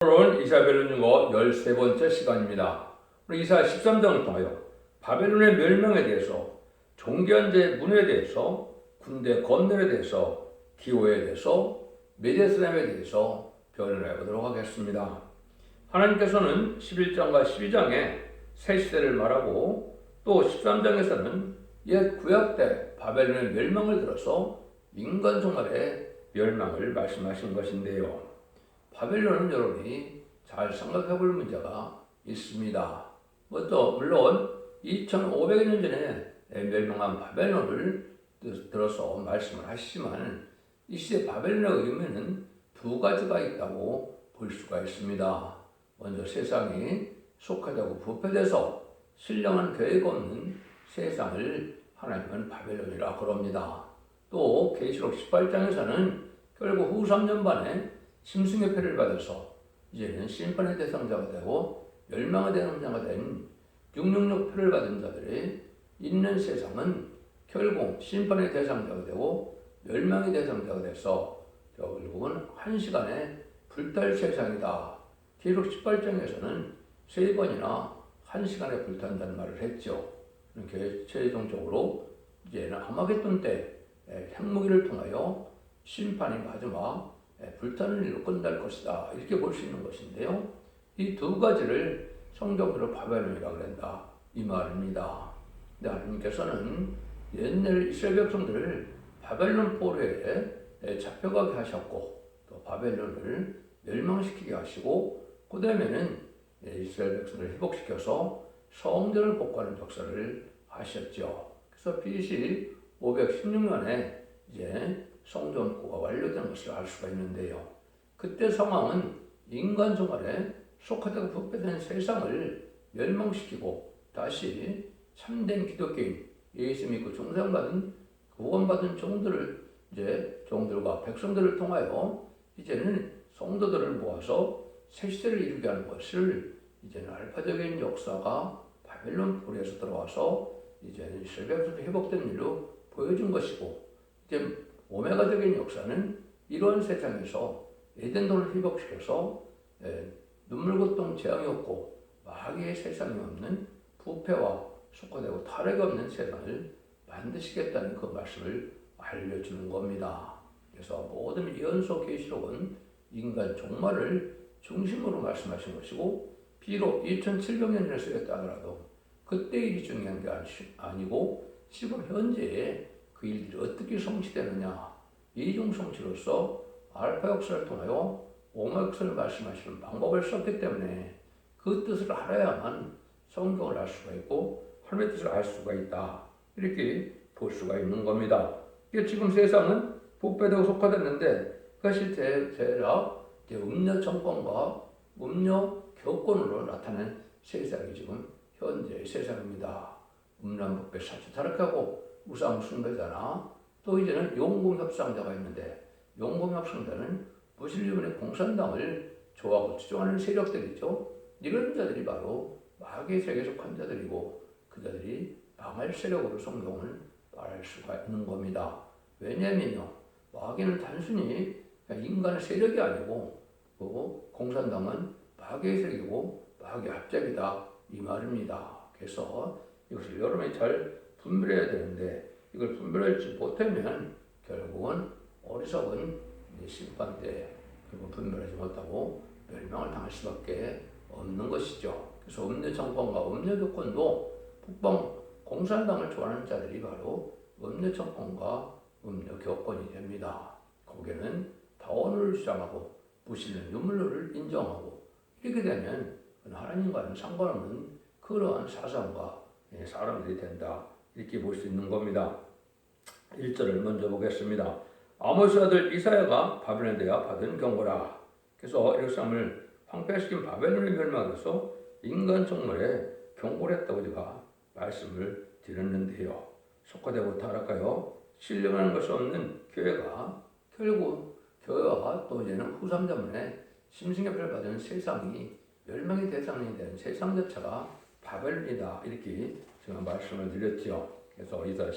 오늘은 이사야벨 융어 13번째 시간입니다. 오늘 이사야 13장을 통하여 바벨론의 멸망에 대해서, 종견제 문에 대해서, 군대 건널에 대해서, 기호에 대해서, 메데스람에 대해서 변론해 보도록 하겠습니다. 하나님께서는 11장과 12장에 새 시대를 말하고, 또 13장에서는 옛 구약 때 바벨론의 멸망을 들어서 인간 종말의 멸망을 말씀하신 것인데요. 바벨론은 여러분이 잘 생각해 볼 문제가 있습니다. 물론 2500여 년 전에 멸망한 바벨론을 들어서 말씀을 하시지만, 이 시대 바벨론의 의미는 두 가지가 있다고 볼 수가 있습니다. 먼저 세상이 속화되고 부패돼서 신령한 계획 없는 세상을 하나님은 바벨론이라 그럽니다. 또 계시록 18장에서는 결국 후 3년 반에 심승의 패를 받아서 이제는 심판의 대상자가 되고 멸망의 대상자가 된 666 표를 받은 자들이 있는 세상은 결국 심판의 대상자가 되고 멸망의 대상자가 돼서 결국은 한 시간에 불탈 세상이다. 계시록 18장에서는 3번이나 한 시간에 불탄다는 말을 했죠. 이렇게 최종적으로 이제는 아마겟돈 때 핵무기를 통하여 심판이 마지막 불타는 일로 끝날 것이다. 이렇게 볼 수 있는 것인데요. 이 두 가지를 성경으로 바벨론이라고 그런다. 이 말입니다. 근데 하나님께서는 옛날 이스라엘 백성들을 바벨론 포로에 잡혀가게 하셨고, 또 바벨론을 멸망시키게 하시고, 그 다음에는 이스라엘 백성들을 회복시켜서 성전을 복구하는 역사를 하셨죠. 그래서 BC 516년에 이제 성전 복구가 완료된 것을 알 수가 있는데요. 그때 상황은 인간 종말에 속화되고 부패된 세상을 멸망시키고 다시 참된 기독교인, 예수 믿고 중생받은 구원받은 종들과 백성들을 통하여 이제는 성도들을 모아서 새 시대를 이루게 하는 것을, 이제는 알파적인 역사가 바벨론 포로에서 들어와서 이제는 이스라엘 백성들이 회복된 일로 보여준 것이고, 이제 오메가적인 역사는 이런 세상에서 에덴도를 회복시켜서 눈물 고통 재앙이 없고 마귀의 세상이 없는 부패와 속화되고 타락이 없는 세상을 만드시겠다는 그 말씀을 알려주는 겁니다. 그래서 모든 예언서 계시록은 인간 종말을 중심으로 말씀하신 것이고, 비록 2700년 전에 쓰였다 하더라도 그때 일이 중요한 게 아니고 지금 현재의 그 일들이 어떻게 성취되느냐, 이중 성취로서 알파 역사를 통하여 오마 역사를 말씀하시는 방법을 썼기 때문에 그 뜻을 알아야만 성경을 알 수가 있고 하나님의 뜻을 알 수가 있다. 이렇게 볼 수가 있는 겁니다. 지금 세상은 부패되고 속화됐는데 그것이 대략 음녀 정권과 음녀 교권으로 나타낸 세상이 지금 현재의 세상입니다. 음란부패 사치 타락하고 우상 숭배자나, 또 이제는 용공협상자가 있는데, 용공협상자는 무슬림의 공산당을 좋아하고 추종하는 세력들이죠. 이런 자들이 바로 마귀의 세계에 속한 자들이고, 그 자들이 망할 세력으로 성경을 말할 수가 있는 겁니다. 왜냐면요, 마귀는 단순히 인간의 세력이 아니고, 공산당은 마귀의 세력이고 마귀의 합작이다, 이 말입니다. 그래서 이것을 여러분이 잘 분별해야 되는데, 이걸 분별하지 못하면 결국은 어리석은 심판 때 결국 분별하지 못하고 멸망을 당할 수밖에 없는 것이죠. 그래서 음녀 정권과 음녀 교권도 북방 공산당을 좋아하는 자들이 바로 음녀 정권과 음녀 교권이 됩니다. 거기는 다원을 주장하고 무신론 유물론을 인정하고, 이렇게 되면 하나님과는 상관없는 그러한 사상과 사람들이 된다, 이렇게 볼 수 있는 겁니다. 1절을 먼저 보겠습니다. 아모스 아들 이사야가 바벨론에 대하여 받은 경고라. 그래서 예루살렘을 황폐시킨 바벨론의 멸망에서 인간 종말에 경고를 했다고 제가 말씀을 드렸는데요. 속화되고 타락하여 신령하는 것이 없는 교회가 결국 교회와 또 이제는 후 3자문에 심승의 표를 받은 세상이 멸망의 대상이 된 세상 자체가 바벨론이다, 이렇게 제가 말씀을 드렸죠. 그래서 이사야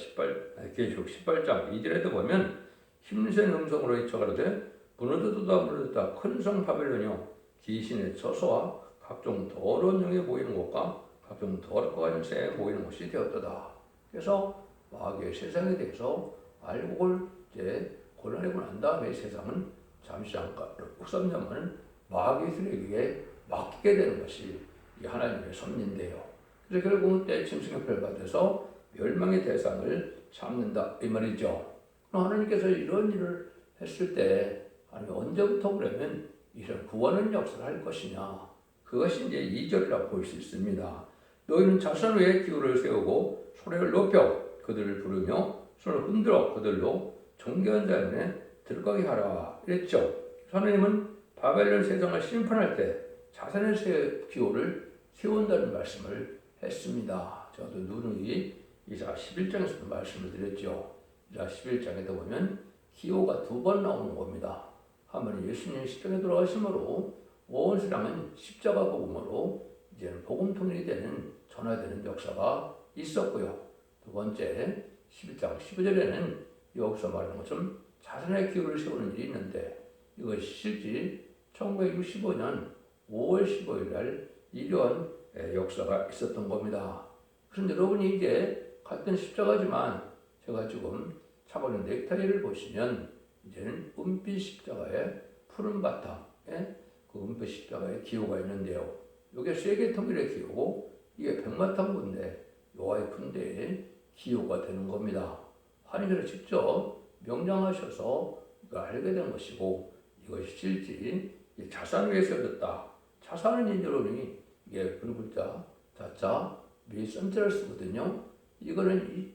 계시록 18장 2절에도 보면 힘센 음성으로 외쳐가로되 무너졌다 큰 성 바벨론이요 귀신의 처소와 각종 더러운 영에 보이는 곳과 각종 더럽고 가진 새에 보이는 곳이 되었도다. 그래서 마귀의 세상에 대해서 알고 이제 골라내고 난 다음에 세상은 잠시 잠깐 63년은 마귀들에게 맡기게 되는 것이 이 하나님의 섭리인데요. 그래서 결국은 때 짐승협회를 받아서 멸망의 대상을 삼는다 이 말이죠. 하나님께서 이런 일을 했을 때 하나님 언제부터 그러면 이런 구원의 역사를 할 것이냐, 그것이 이제 2절이라고 볼 수 있습니다. 너희는 자손 위에 기울을 세우고 소리를 높여 그들을 부르며 손을 흔들어 그들로 존귀한 자연에 들어가게 하라 이랬죠. 하나님은 바벨론 세상을 심판할 때 자손의 기호를 세운다는 말씀을 했습니다. 저도 누누이 이사 11장에서도 말씀을 드렸죠. 이사 11장에도 보면 기호가 2번 나오는 겁니다. 한번 예수님 십자가에 돌아가심으로 온 세상은 십자가 복음으로 이제는 복음 통일이 되는 전화되는 역사가 있었고요. 두 번째 11장 15절에는 여기서 말하는 것처럼 자손의 기호를 세우는 일이 있는데 이것이 실제 1965년 5월 15일 날 이러한 역사가 있었던 겁니다. 그런데 여러분이 이제 같은 십자가지만 제가 지금 차고는 넥타이를 보시면 이제는 은빛 십자가의 푸른 바탕에 그 은빛 십자가의 기호가 있는데요. 이게 세계 통일의 기호고 이게 백마탄군대 여호와의 군대의 기호가 되는 겁니다. 하나님께서 직접 명령하셔서 이걸 알게 된 것이고 이것이 실제 자산 위에 세워졌다. 자산은 여러분이 이게 불글자 자자 미 센트럴스거든요. 이거는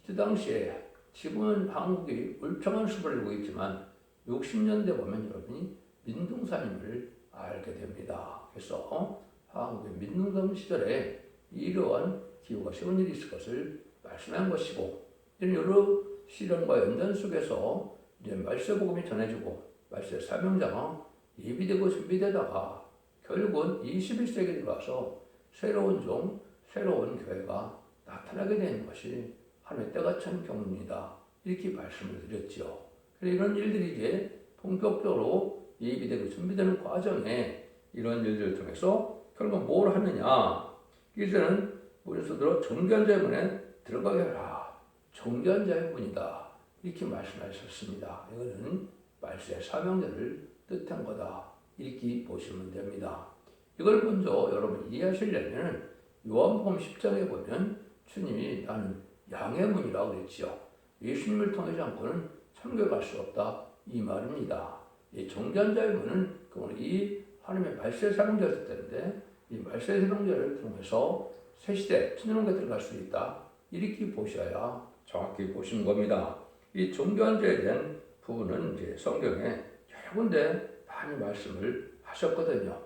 이때 당시에 지금은 한국이 울창한 숲을 이루고 있지만 60년대 보면 여러분이 민둥산임을 알게 됩니다. 그래서 한국의 민둥산 시절에 이러한 기후가 세운 일이 있을 것을 말씀한 것이고 이런 여러 시련과 연단 속에서 이제 말세 복음이 전해지고 말세 사명자가 예비되고 준비되다가 결국은 21세기에 들어와서 새로운 종, 새로운 교회가 나타나게 되는 것이 하나님의 때가 찬 경우입니다. 이렇게 말씀을 드렸죠. 그래서 이런 일들이 이제 본격적으로 예비되고 준비되는 과정에 이런 일들을 통해서 결국 뭘 하느냐. 이제는 우리서들어 존귀한 자의 문에 들어가게 하라. 존귀한 자의 문이다. 이렇게 말씀하셨습니다. 이거는 말세의 사명자를 뜻한 거다. 이렇게 보시면 됩니다. 이걸 먼저 여러분 이해하시려면 요한복음 10장에 보면 주님이 나는 양의 문이라고 그랬지요. 예수님을 통하지 않고는 천국에 갈 수 없다. 이 말입니다. 이 존귀한 자의 문은 이 하나님의 말세의 사명자를 뜻하는데 이 말세의 사명자를 통해서 새 시대 천년왕국에 들어갈 수 있다. 이렇게 보셔야 정확히 보시는 겁니다. 이 존귀한 자에 대한 부분은 이제 성경에 여러 군데 많이 말씀을 하셨거든요.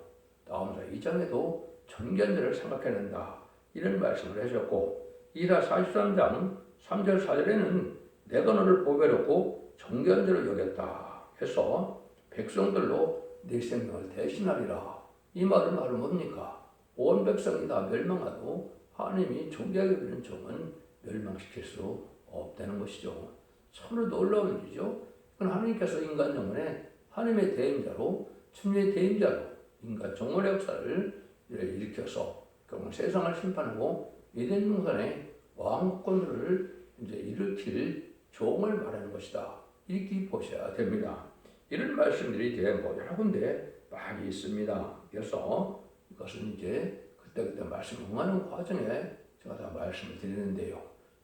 다음 2장에도 존귀한 자를 생각해낸다. 이런 말씀을 해주셨고 이사 43장 3절 4절에는 내가 너를 보배롭고 존귀한 자로 여겼다 해서 백성들로 내 생명을 대신하리라. 이 말은 뭡니까? 온 백성이 다 멸망하고 하나님이 존귀하게 부른 종은 멸망시킬 수 없다는 것이죠. 참으로 놀라운 일이죠. 그건 하나님께서 인간 영혼에 하나님의 대행자로 천주의 대행자로 인간 종말의 역사를 일으켜서 결국 세상을 심판하고 에덴 동산의 왕권을 이제 일으킬 종을 말하는 것이다. 이렇게 보셔야 됩니다. 이런 말씀들이 이제 여러 군데 많이 있습니다. 그래서 이것은 이제 그때그때 말씀 응하는 과정에 제가 다 말씀을 드리는데요.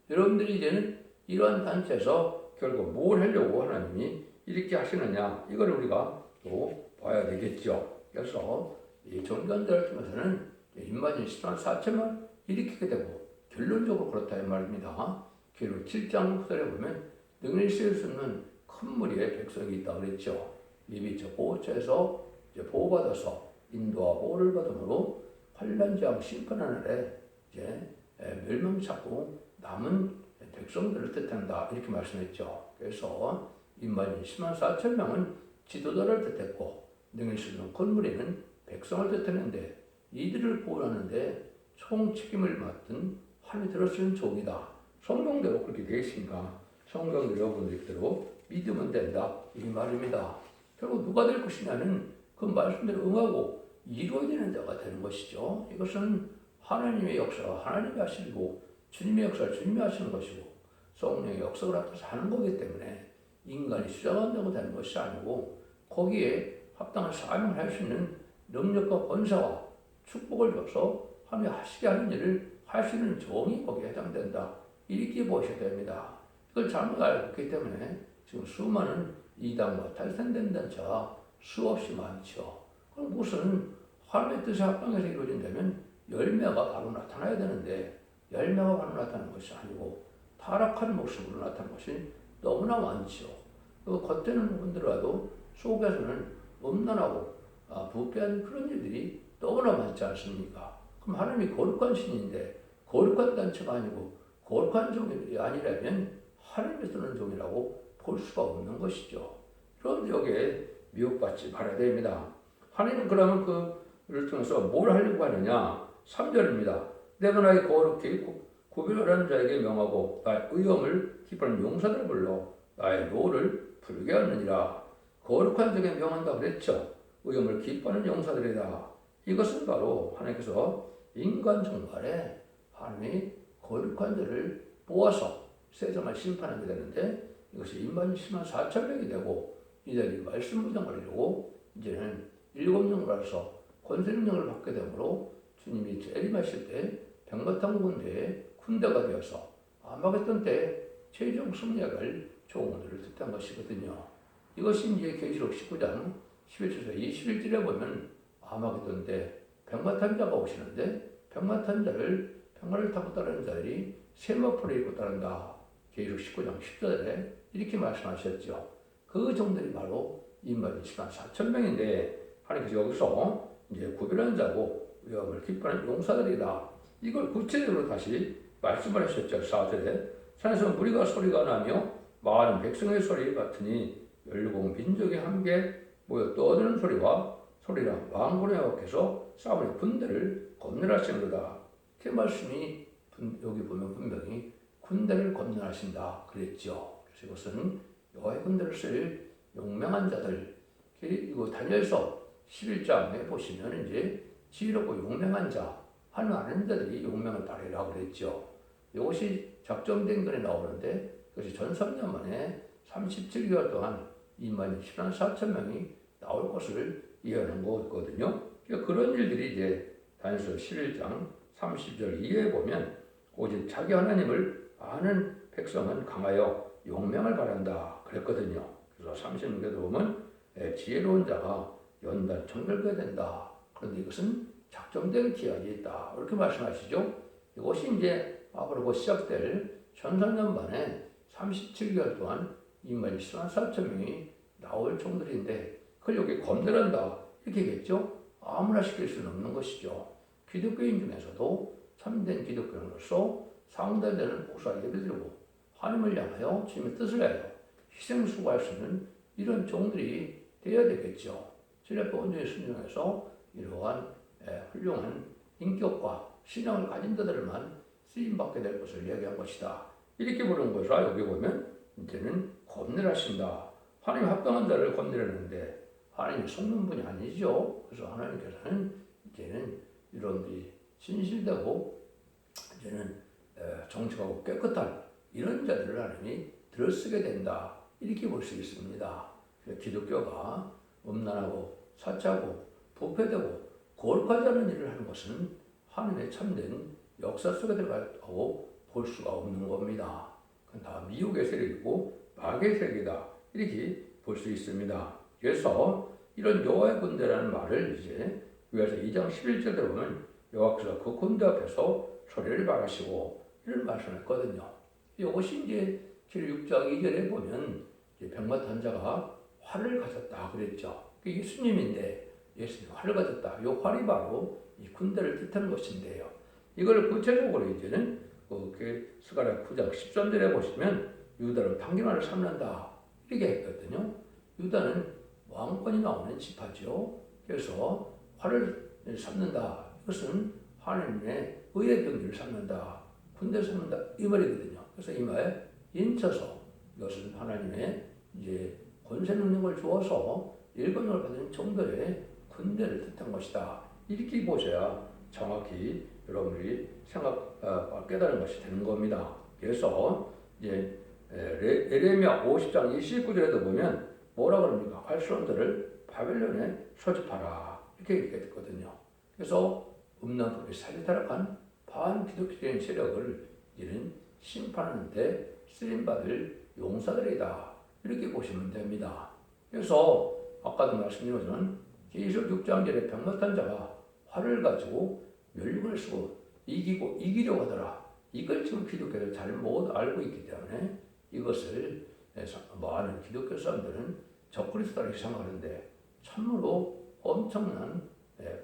여러분들이 이제는 이러한 단체에서 결국 뭘 하려고 하나님이 이렇게 하시느냐 이걸 우리가 또 봐야 되겠죠. 그래서 이 종견자를 통해서는 인마진 10만 4천만 일으키게 되고 결론적으로 그렇다 이 말입니다. 결국 7장 후절에 보면 능히 쓰일 수 있는 큰 무리의 백성이 있다고 그랬죠. 이미 저 보호처에서 이제 보호받아서 인도와 보호를 받음으로 환란장 심판하는 날에 이제 멸망 찾고 남은 백성들을 뜻한다 이렇게 말씀했죠. 그래서 인마진 10만 4천 명은 지도자를 뜻했고 능히 쓰일 수 있는 큰 무리는 백성을 뜻했는데 이들을 보호하는데 총 책임을 맡은 하나님이 들어쓰는 종이다. 성경대로 그렇게 되어 있으니까 성경 여러분들대로 믿으면 된다 이 말입니다. 결국 누가 될 것이냐는 그 말씀대로 응하고 이루어지는 자가 되는 것이죠. 이것은 하나님의 역사가 하나님이 하시고 주님의 역사를 주님이 하시는 것이고 성령의 역사를 앞에서 하는 거기 때문에 인간이 수장한다고 되는 것이 아니고 거기에 합당한 사명을 할 수 있는 능력과 권세와 축복을 줘서 하나님이 하시게 하는 일을 할 수 있는 종이 거기에 해당된다. 이렇게 보셔야 됩니다. 이걸 잘못 알고 있기 때문에 지금 수많은 이단과 탈선된 단체가 수없이 많죠. 그럼 무슨 하나님의 뜻에 합당해서 이루어진다면 열매가 바로 나타나야 되는데 열매가 바로 나타나는 것이 아니고 타락한 모습으로 나타나는 것이 너무나 많죠. 그 겉에는 분들라도 속에서는 음란하고 부패한 그런 일들이 너무나 많지 않습니까? 그럼 하나님이 거룩한 신인데 거룩한 단체가 아니고 거룩한 종이 아니라면 하나님이 쓰는 종이라고 볼 수가 없는 것이죠. 그런데 여기에 미혹받지 말아야 됩니다. 하나님은 그러면 그를 통해서 뭘 하려고 하느냐? 3절입니다. 내가 나의 거룩히 구별하는 자에게 명하고 나의 의험을 기뻐하는 용사들을 불러 나의 노를 부르게 하느니라. 거룩한 자에게 명한다 그랬죠. 의험을 기뻐하는 용사들이다. 이것은 바로 하나님께서 인간 정말에 하나님이 거룩한 자를 모아서 세상을 심판하게 되는데 이것이 인만 10만 4천 명이 되고 이들이 말씀 무장을 이루고 이제는 7영으로서 권세능력을 받게 되므로 주님이 재림하실 때 백마탄 군대가 되어서 아마겟돈 때 최종 승리할 종들을 뜻한 것이거든요. 이것이 이제 계시록 19장 11절에서 21절에 보면 아마겟돈 때 백마탄자가 오시는데 백마탄자를 백마를 타고 따르는 자들이 세마포를 입고 따른다. 계시록 19장 10절에 이렇게 말씀하셨죠. 그 종들이 바로 인만 24만 4천 명인데 하나님께서 여기서 이제 구별한 자고 위험을 기뻐하는 용사들이다. 이걸 구체적으로 다시 말씀을 하셨죠. 4절에 산에서 무리가 소리가 나며 많은 백성의 소리 같으니 열공 민족이 함께 모여 떠드는 소리랑 왕군의 앞에서 싸움의 군대를 검열하시는 거다. 그 말씀이 여기 보면 분명히 군대를 검열하신다 그랬죠. 그래서 이것은 여호와의 군대를 쓸 용맹한 자들, 그리고 다니엘서 11장에 보시면 이제 지혜롭고 용맹한 자, 하늘 아는 자들이 용맹을 발휘라 그랬죠. 이것이 작정된 글에 나오는데 그것이 전 3년 만에 37개월 동안 2만 10만 4천 명이 나올 것을 예언한 거거든요. 그러니까 그런 일들이 이제 다니엘서 11장 30절 이하에 보면 오직 자기 하나님을 아는 백성은 강하여 용맹을 바란다 그랬거든요. 그래서 36절에 보면 지혜로운 자가 연단 정결게 된다. 그런데 이것은 작정된 기한이 있다. 이렇게 말씀하시죠. 이것이 이제 앞으로 시작될 1000년 만에 37개월 동안 2만 10만 4천 명이 나올 종들인데 그걸 여기 검열한다. 이렇게 겠죠. 아무나 시킬 수는 없는 것이죠. 기독교인 중에서도 참된 기독교인으로서 상달되는 복수와 예배를 드리고 하나님을 향하여 주님의 뜻을 해요. 희생수고할 수 있는 이런 종들이 되어야 되겠죠. 진리의 온전히 순종해서 이러한 훌륭한 인격과 신앙을 가진 자들만 쓰임받게 될 것을 이야기한 것이다. 이렇게 보는 것이라 여기 보면 이제는 검열하신다. 하나님 합당한 자를 검열하는데 하나님이 속는 분이 아니죠. 그래서 하나님께서는 이제는 이런들이 진실되고 이제는 정직하고 깨끗한 이런 자들을 하나님이 들어쓰게 된다. 이렇게 볼 수 있습니다. 기독교가 음란하고 사치하고 부패되고 거룩하지 않은 일을 하는 것은 하나님의 참된 역사 속에 들어가고 볼 수가 없는 겁니다. 그건 다 미혹의 세력이고 마귀의 세력이다. 이렇게 볼 수 있습니다. 그래서 이런 여호와의 군대라는 말을 이제 위에서 2장 11절에 보면 여호와께서 그 군대 앞에서 소리를 말하시고 이런 말씀을 했거든요. 이것이 이제 6장 2절에 보면 백마탄자가 활을 가졌다 그랬죠. 예수님인데 예수님 활을 가졌다. 이 활이 바로 이 군대를 뜻하는 것인데요. 이걸 구체적으로 이제는 스가랴 9장 13절에 보시면 유다로 단기만을 삼는다 이렇게 했거든요. 유다는 왕권이 나오는 지파죠. 그래서 활을 삼는다. 이것은 하나님의 의의 경기를 삼는다. 군대를 삼는다 이 말이거든요. 그래서 이 말 인쳐서 이것은 하나님의 이제 권세 능력을 주어서 일권을 받은 종들의 근대를 뜻한 것이다. 이렇게 보셔야 정확히 여러분들이 깨달은 것이 되는 겁니다. 그래서 이제 에레미야 50장 29절에도 보면 뭐라 그럽니까? 활수원들을 바벨론에 소집하라 이렇게 얘기했거든요. 그래서 음란법이 사리타락한 반기독교적인 세력을 이런 심판하는데 쓰임받을 용사들이다 이렇게 보시면 됩니다. 그래서 아까도 말씀드린 것처럼 계시록 6장절에 병맛한 자가 활을 가지고 멸류관을 쓰고 이기려고 하더라. 이걸 지금 기독교를 잘못 알고 있기 때문에 이것을 많은 기독교 사람들은 적그리스도라고 생각하는데 참으로 엄청난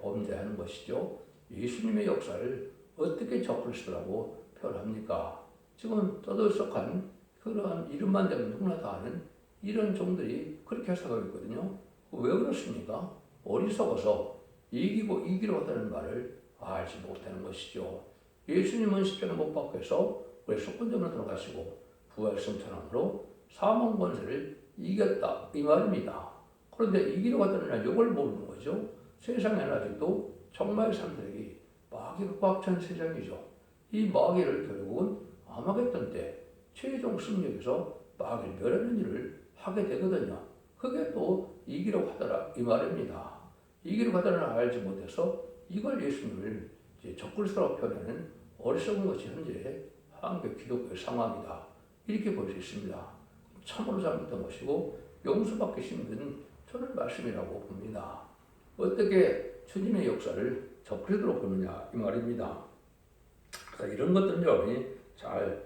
범죄하는 것이죠. 예수님의 역사를 어떻게 적그리스도라고 표현합니까? 지금 떠들썩한 그러한 이름만 되면 누구나 다 아는 이런 종들이 그렇게 해석하고 있거든요. 왜 그렇습니까? 어리석어서 이기려고 하다는 말을 알지 못하는 것이죠. 예수님은 십자가 못 박혀서 우리 속건점으로 들어가시고 부활 승천함으로 사망 권세를 이겼다 이 말입니다. 그런데 이기려고 하다는 이걸 모르는 거죠. 세상에는 아직도 정말 사람들이 마귀가 꽉 찬 세상이죠. 이 마귀를 결국은 아마겟돈 때 최종 승리에서 마귀를 멸하는 일을 하게 되거든요. 그게 또 이기려고 하더라 이 말입니다. 이기려고 하더라는 알지 못해서 이걸 예수님을 적그리스도라고 표현하는 어리석은 것이 현재 한국 기독교의 상황이다. 이렇게 볼 수 있습니다. 참으로 잘못된 것이고 용서받기 힘든 저는 말씀이라고 봅니다. 어떻게 주님의 역사를 적그리스도로 보느냐 이 말입니다. 그래서 이런 것들은 여러분이 잘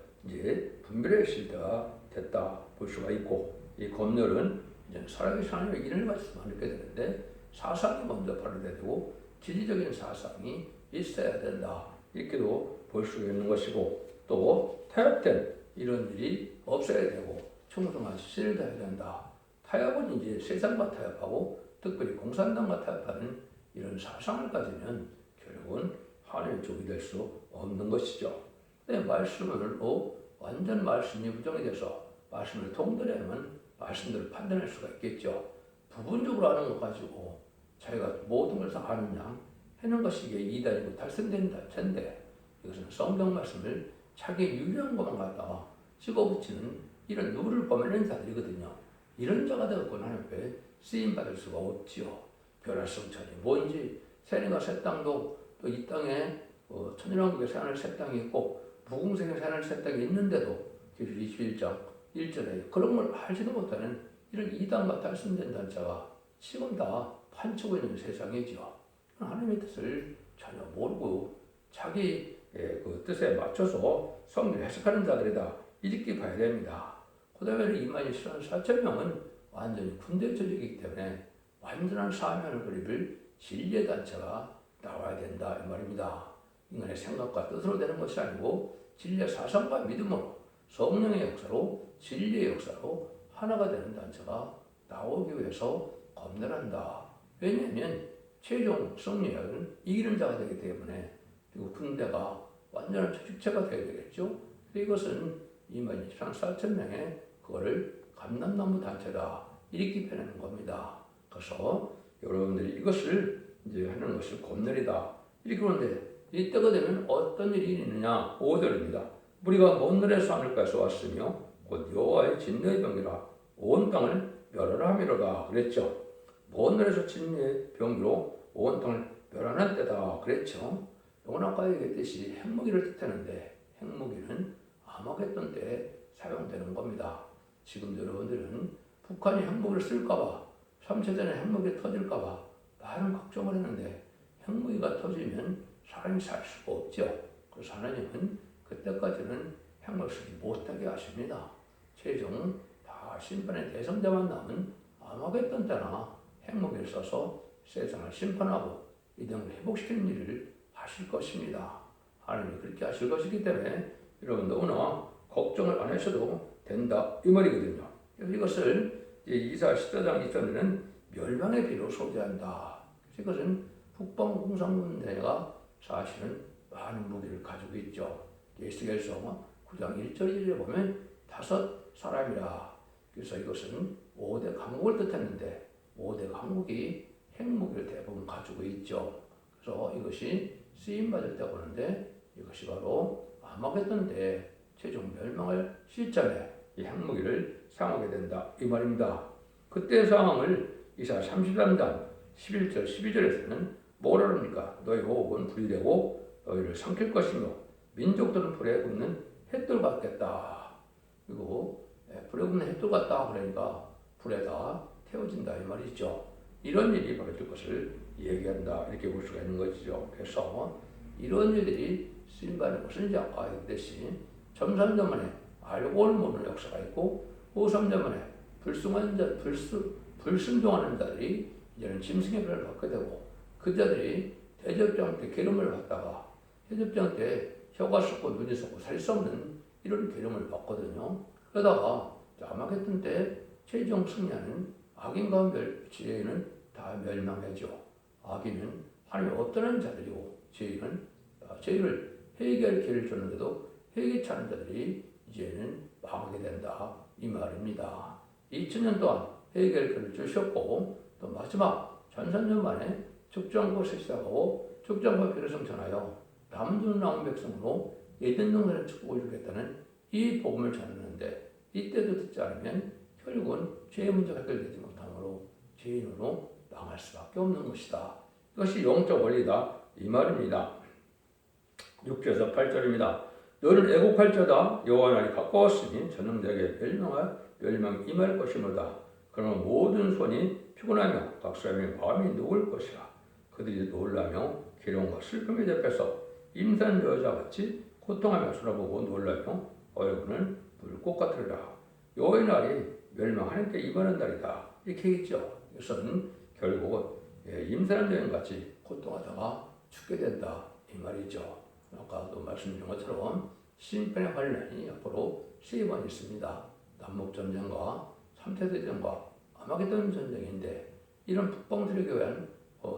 분별하실 때가 됐다 볼 수가 있고 이 검열은 이제 살아계신 하나님의 이름을 가지고 하게 되는데 사상이 먼저 발휘돼야 되고 진리적인 사상이 있어야 된다 이렇게도 볼 수 있는 것이고 또 타협된 이런 일이 없어야 되고 충성한 실을 다해야 된다. 타협은 이제 세상과 타협하고 특별히 공산당과 타협하는 이런 사상을 가지면 결국은 하나님의 종이 될 수 없는 것이죠. 근데 말씀으로 완전 말씀이 부정이 돼서 말씀을 통달하면 말씀들을 판단할 수가 있겠죠. 부분적으로 아는 것 가지고 자기가 모든 걸 다 아는 양 해는 것이 이게 이단이고 달성된 자체인데 이것은 성경 말씀을 자기 유리한 것만 갖다가 찍어붙이는 이런 누구를 범하는 자들이거든요. 이런 자가 되고 하나님 앞에 쓰임받을 수가 없지요. 벼라성천이 뭔지 세리가 새 땅도 또 이 땅에 천일왕국의 새하늘 새 땅이 있고 무궁생의 새하늘 새 땅이 있는데도 계시록 21장 1절에 그런 걸 알지도 못하는 이런 이단과 달성된 단자가 지금 다 판치고 있는 세상이죠. 하나님의 뜻을 전혀 모르고 자기 그 뜻에 맞춰서 성경을 해석하는 자들이다. 이렇게 봐야 됩니다. 그 다음에 24,000명은 완전히 군대 조직이기 때문에 완전한 사명을 그리를 진리의 단체가 나와야 된다 이 말입니다. 인간의 생각과 뜻으로 되는 것이 아니고 진리의 사상과 믿음으로 성령의 역사로 진리의 역사로 하나가 되는 단체가 나오기 위해서 검열한다. 왜냐하면 최종 승리는 이기는 자가 되기 때문에 그리고 군대가 완전한 조직체가 되어야 되겠죠. 이것은 24,000명의 그거를 감람나무 단체다 이렇게 표현하는 겁니다. 그래서 여러분들이 이것을 이제 하는 것이 검열이다 이렇게 그러는데 이때가 되면 어떤 일이 있느냐 5절입니다. 우리가 먼 날에서 하늘까지 왔으며 곧 여호와의 진노의 병이라 온 땅을 멸하라 함이로다 그랬죠. 먼 날에서 진노의 병으로 온 땅을 멸하는 때다 그랬죠. 이건 아까 얘기했듯이 핵무기를 뜻하는데 핵무기는 아마겟돈 때 사용되는 겁니다. 지금 여러분들은 북한이 핵무기를 쓸까봐 3차전에 핵무기 터질까봐 많은 걱정을 했는데 핵무기가 터지면 사람이 살 수가 없죠. 그래서 하나님은 그때까지는 핵무기를 쓰지 못하게 하십니다. 최종 다 심판의 대상자만 남은 아마겟돈 때나 핵무기를 써서 세상을 심판하고 이등을 회복시키는 일을 하실 것입니다. 하나님이 그렇게 하실 것이기 때문에 여러분 너무나 걱정을 안 하셔도 된다 이 말이거든요. 그래서 이것을 이사 14장 2절에는 멸망의 비로 소개한다. 이것은 북방공산군대가 사실은 많은 무기를 가지고 있죠. 에스겔서 9장 1절 1절에 보면 5사람이라. 그래서 이것은 5대 강국을 뜻했는데 5대 강국이 핵무기를 대부분 가지고 있죠. 그래서 이것이 쓰임받을 때 보는데 이것이 바로 아마겟돈 때 최종 멸망할 시점에 이 핵무기를 사용하게 된다 이 말입니다. 그때 상황을 이사 33장 11절 12절에서는 뭐라 합니까? 너희 호흡은 불이 되고 너희를 삼킬 것이며 민족들은 불에 굽는 햇돌 같겠다. 그리고 불에 굽는 햇돌 같다 그러니까 불에다 태워진다 이 말이죠. 이런 일이 벌어질 것을 얘기한다 이렇게 볼 수가 있는 것이죠. 그래서 이런 일들이 쓰임받는 것은 이제 아까 얘기했듯이 점산전만에 알고를 모르는 역사가 있고 후삼전만에 불순종하는 자들이 이제는 짐승의 표를 받게 되고 그 자들이 대접장 때 기름을 받다가 대접장 때 혀가 썩고 눈이 썩고 살이 썩는 이런 기름을 받거든요. 그러다가 아마겟돈 때 최종 승리하는 악인과 지혜인은 다 멸망하죠. 악인은 하나님이 없다는 자들이고 지혜인은 죄를 회개할 기회를 줬는데도 회개치 않은 자들이 이제는 망하게 된다 이 말입니다. 2000년 동안 회개할 기회를 주셨고 또 마지막 1300년 만에 죽정법을 시작하고 죽정법 피를 성천하여 남준 나온 백성으로 예전 동산의 축복을 주겠다는 이 복음을 전하는데 이때도 듣지 않으면 결국은 죄의 문제가 해결되지 못하므로 죄인으로 망할 수밖에 없는 것이다. 이것이 영적 원리다 이 말입니다. 6절에서 8절입니다. 너는 애곡할지어다 여호와 날이 가까웠으니 저는 내게 멸망이 임할 것이므로다. 그러나 모든 손이 피곤하며 각 사람의 마음이 녹을 것이라. 그들이 놀라며 기름과 슬픔에 잡혀서 임산 여자같이 고통하며 쳐다보고 놀라며 얼굴은 불꽃 같으리라. 여호와의 날이 멸망하는 때 임하는 날이다. 이렇게 했죠. 이것은 결국은 임산한 여인같이 고통하다가 죽게 된다 이 말이죠. 아까도 말씀드린 것처럼 심판의 환란이 앞으로 3번 있습니다. 남북전쟁과 3태 대전과 아마겟돈 전쟁인데 이런 북방세력에 의한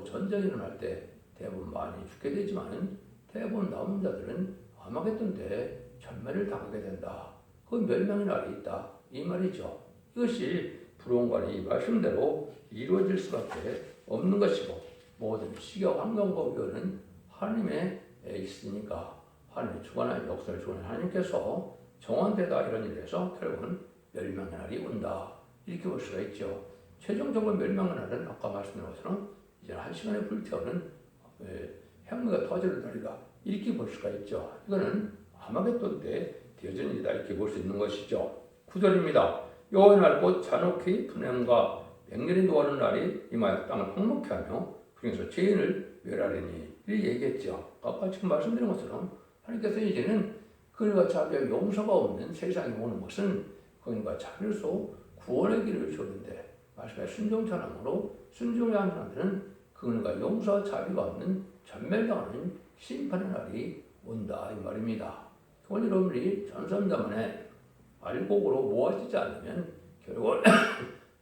전쟁이 일어날 때 대부분 많이 죽게 되지만 대부분 남은 자들은 아마겟돈 때 전멸을 당하게 된다. 그 멸망의 날이 있다 이 말이죠. 이것이 불원관이 말씀대로 이루어질 수밖에 없는 것이고 모든 시기와 환경과 위험은 하나님의 있으니까 하나님의 주관하는 역사를 주관하는 하나님께서 정한되다 이런 일에서 결국은 멸망의 날이 온다 이렇게 볼 수가 있죠. 최종적으로 멸망의 날은 아까 말씀드린 것처럼 이제 1시간에 불태우는 핵무기가 터지는 날이다 이렇게 볼 수가 있죠. 이거는 아마겟돈 때 대전이다 이렇게 볼 수 있는 것이죠. 9절입니다. 여호와의 날 곧 잔혹히 분행과 맹렬히 노하는 날이 임하여 땅을 황목케 하며 그래서 죄인을 멸하리니 이렇게 얘기했죠. 아까 지금 말씀드린 것처럼 하나님께서 이제는 그들과 자비와 용서가 없는 세상에 오는 것은 그들과 자비로서 구원의 길을 주는데 말씀에 순종천함으로 순종하지 않는 사람들은 그들과 용서와 자비가 없는 전멸당하는 심판의 날이 온다 이 말입니다. 그건 여러분들이 전선자만에 알곡으로 모아지지 않으면 결국은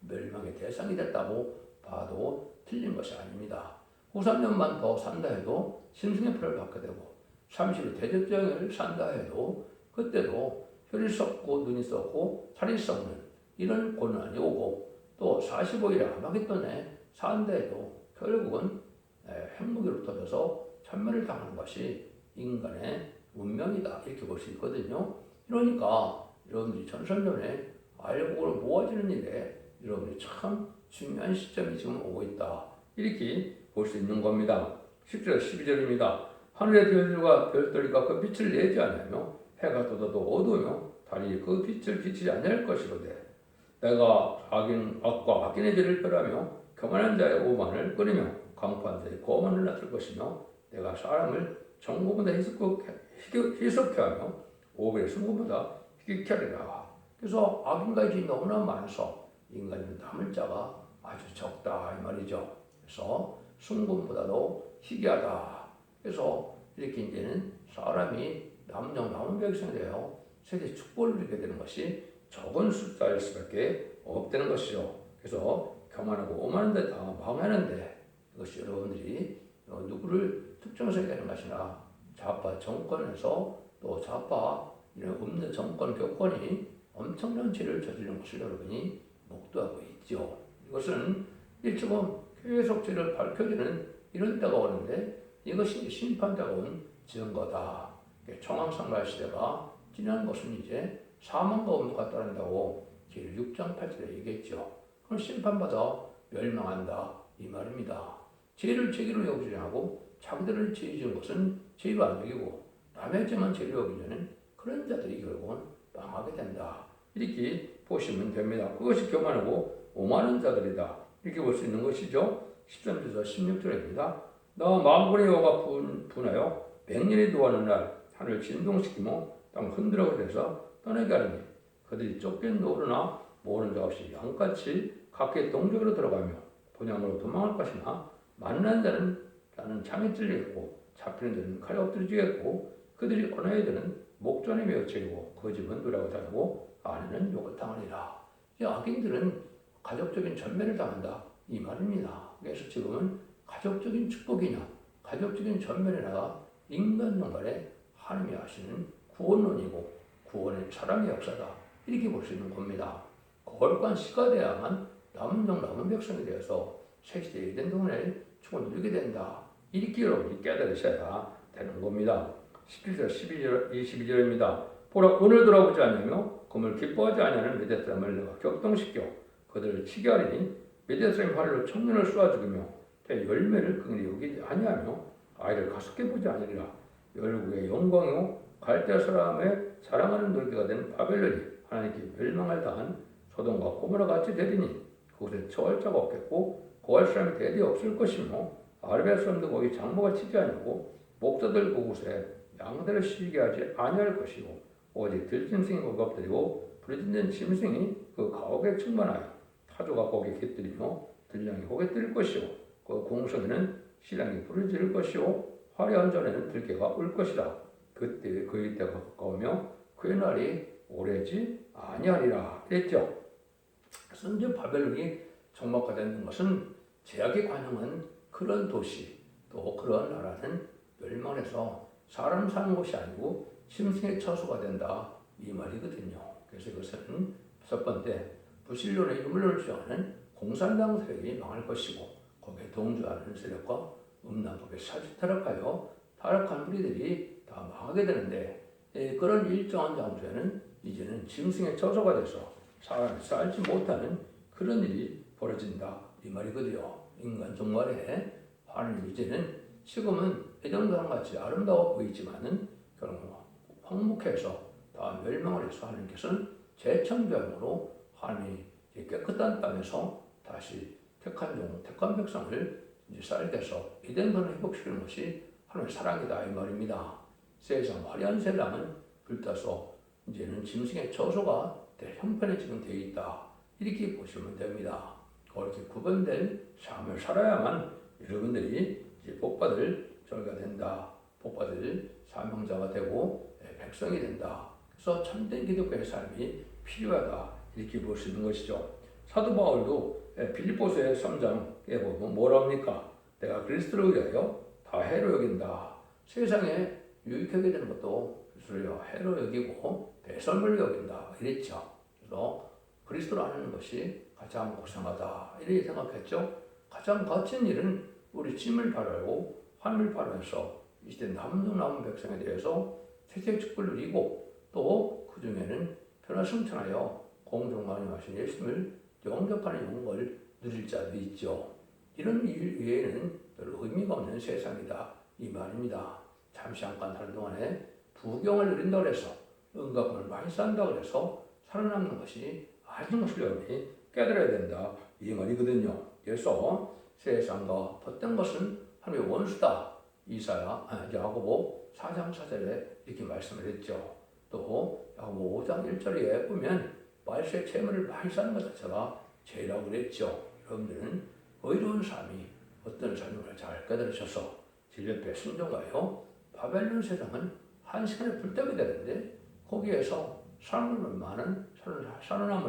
멸망의 대상이 됐다고 봐도 틀린 것이 아닙니다. 후 3년만 더 산다 해도 심승의 표를 받게 되고 30일 대접정을 산다 해도 그때도 혈이 썩고 눈이 썩고 살이 썩는 이런 고난이 오고 또 45일에 아마겟돈에 산다 해도 결국은 핵무기로 터져서 천멸을 당하는 것이 인간의 운명이다 이렇게 볼 수 있거든요. 그러니까 여러분들이 전선전에 알곡으로 모아지는 일에 여러분들이 참 중요한 시점이 지금 오고 있다 이렇게 볼 수 있는 겁니다. 10절 12절입니다. 하늘의 별들과 별들이가 그 빛을 내지 않으며 해가 돋아도 어두우며 달이 그 빛을 비치지 않을 것이로되 내가 악과 악인의 죄를 멸하며 교만한 자의 오만을 끊으며 강포한 자의 거만을 낮출 것이며 내가 사람을 정보보다 희석케 하며 오벨의 순금보다 희귀케 하리라. 그래서 악인과의 죄가 너무나 많아서 인간은 남을 자가 아주 적다 이 말이죠. 그래서 순금보다도 희귀하다. 그래서 이렇게 이제는 사람이 남은 백성이 되어 세계 축복을 누리게 되는 것이 적은 숫자일 수밖에 없다는 것이죠. 그래서 교만하고 오만한 데 다 망하는데 이것이 여러분들이 누구를 특정해서 되는 것이나 좌파 정권에서 또 좌파 이런 없는 정권 교권이 엄청난 죄를 저지른 것을 여러분이 목도하고 있죠. 이것은 일찍은 계속 죄를 밝혀지는 이런 때가 오는데 이것이 심판 때가 온 증거다. 청왕성갈 시대가 지난 것은 이제 사망과 음모가 따른다고 제 6장 8절에 얘기했죠. 그럼 심판받아 멸망한다 이 말입니다. 죄를 죄기로 여기지 않고 자기들을 죄 지은 것은 죄로 안 여기고 남의 죄만 죄로 여기려는 그런 자들이 결국은 망하게 된다. 이렇게 보시면 됩니다. 그것이 교만하고 오만한 자들이다. 이렇게 볼 수 있는 것이죠. 13절에서 16절입니다. 나 만군의 여호와가 분하여 맹렬히 노하는 날 하늘을 진동시키며 땅을 흔들어 그래서 떠나게 하리니 그들이 쫓긴 노르나 모르는 자 없이 양같이 각기 동족으로 들어가며 본향으로 도망할 것이나 만난 자는 창에 찔리겠고 잡히는 자는 칼에 엎드려지겠고 그들이 언어에 드는 목전에 메어치고 그 집은 누라고 자르고 아내는 욕을 당하리라. 이 악인들은 가족적인 전멸을 당한다 이 말입니다. 그래서 지금은 가족적인 축복이냐 가족적인 전멸이나 인간 연간에 하나님이 하시는 구원론이고 구원의 사랑의 역사다 이렇게 볼 수 있는 겁니다. 거룩한 시가 돼야만 남은 종 남은 백성이 되어서 새시대에 된 동안에 축을 누리게 된다. 이렇게 여러분이 깨달으셔야 되는 겁니다. 11절 22절입니다. 보라 은을 돌아보지 않으며 금을 기뻐하지 아니하는 메대 사람을 내가 격동시켜 그들을 치게 하리니 메대 사람의 활로 청년을 쏘아 죽이며 대 열매를 긍휼히 여기지 아니하며 아이를 가습게 보지 아니하리라. 열국의 영광이요 갈대 사람의 자랑하는 놀기가 된 바벨론이 하나님께 멸망을 당한 소돔과 고모라 같이 되리니 그곳에 처할 자가 없겠고 거할 사람이 대대 없을 것이며 아르베 사람도 거기 장모가 치지 아니하고 목자들 그곳에 양들을 쉬게 하지 아니할 것이고 오직 들짐승이 거기 엎드리고 부르짖는 짐승이 그 가옥에 충만하여 타조가 거기 깃들이며 들량이 거기 뜰 것이요 그 공성에는 신랑이 부르짖을 것이요 화려한 전에는 들깨가 울 것이다. 그때 그의 때가 가까우며 그의 날이 오래지 아니하리라 그랬죠. 선제 바벨론이 정복화되는 것은 제약에 관영한 그런 도시 또 그런 나라는 멸망해서 사람 사는 곳이 아니고 짐승의 처소가 된다 이 말이거든요. 그래서 이것은 첫 번째 부실론의 유물론을 주장하는 공산당 세력이 망할 것이고 거기에 동조하는 세력과 음란법에 사지타락하여 타락한 무리들이 다 망하게 되는데 그런 일정한 장소에는 이제는 짐승의 처소가 돼서 사람이 살지 못하는 그런 일이 벌어진다 이 말이거든요. 인간 종말에 하나님 이제는 지금은 예전과같이 아름다워 보이지만은 결국 황묵해서 다 멸망을 해서 하나님께서는 재창조함으로 하나님이 깨끗한 땅에서 다시 택한 백성을 이제 살게 해서 에덴선을 회복시키는 것이 하나님의 사랑이다 이 말입니다. 세상 화려한 세상은 불타서 이제는 짐승의 처소가 될 형편에 지금 되어 있다 이렇게 보시면 됩니다. 그렇게 구분된 삶을 살아야만 여러분들이 이제 복받을 절가 된다. 복받을 사명자가 되고 백성이 된다. 그래서 참된 기독교의 삶이 필요하다 이렇게 볼 수 있는 것이죠. 사도 바울도 빌립보서의 3장에 보면 뭐랍니까? 내가 그리스도를 위하여 다 해로 여긴다. 세상에 유익하게 되는 것도 그리스도를 해로 여기고 배설물로 여긴다 이랬죠. 그래서 그리스도를 아는 것이 가장 고상하다 이렇게 생각했죠. 가장 거친 일은 우리 짐을 바라고 환을 바라면서 이 시대 남은 백성에 대해서 세계 축복을 누리고 또 그 중에는 변화승천하여 공중만이 하신 예수님을 영접하는 영광을 누릴 자도 있죠. 이런 일 외에는 별로 의미가 없는 세상이다 이 말입니다. 잠시 잠깐 사는 동안에 부경을 누린다고 해서 은가금을 많이 쌓는다고 해서 살아남는 것이 아닌 것을 여러분이 깨달아야 된다 이 말이거든요. 그래서 세상과 헛된 것은 하나님의 원수다. 야고보 4장 4절에 이렇게 말씀을 했죠. 또 야고보 5장 1절에 보면 말세의 재물을 많이 쌓는 것 자체가 죄라고 그랬죠. 여러분들은 의로운 삶이 어떤 삶을 잘 깨달으셔서 진리에 순종하여 바벨론 세상은 한 시간에 불때게 되는데 거기에서 살아남을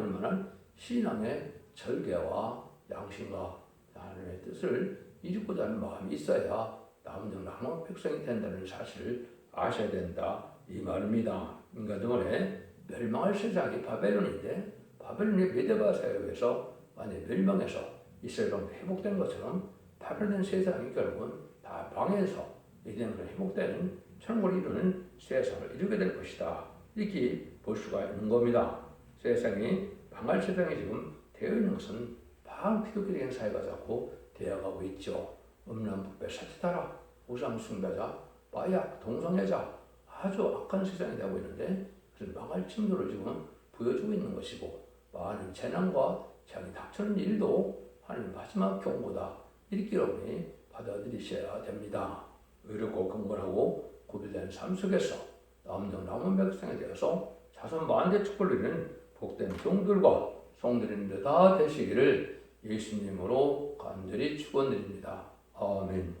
만한 신앙의 절개와 양심과 하나님의 뜻을 이루고자 하는 마음이 있어야 남은 백성이 된다는 사실을 아셔야 된다 이 말입니다. 인간 동안에 멸망할 세상이 바벨론인데 바벨론이 메데바 사회에서 만약 멸망해서 이스라엘 회복된 것처럼 파멸된 세상이 결국은 다 망해서 이제는 회복되는 천국을 이루는 세상을 이루게 될 것이다. 이렇게 볼 수가 있는 겁니다. 세상이 망할 세상이 지금 되어 있는 것은 반기독교적인 사회가 자꾸 되어가고 있죠. 음란부패, 사치타락, 우상 숭배자, 마약, 동성애자 아주 악한 세상이 되고 있는데 그래서 망할 징조를 지금 보여주고 있는 것이고 많은 재난과 재앙이 닥치는 일도 하나님 마지막 경고다. 이렇게 여러분이 받아들이셔야 됩니다. 의롭고 긍건하고 구별된 삶 속에서 남은 백성에 대해서 자손 만대 축복을 누리는 복된 종들과 성들인들 다 되시기를 예수님으로 간절히 축원드립니다. 아멘.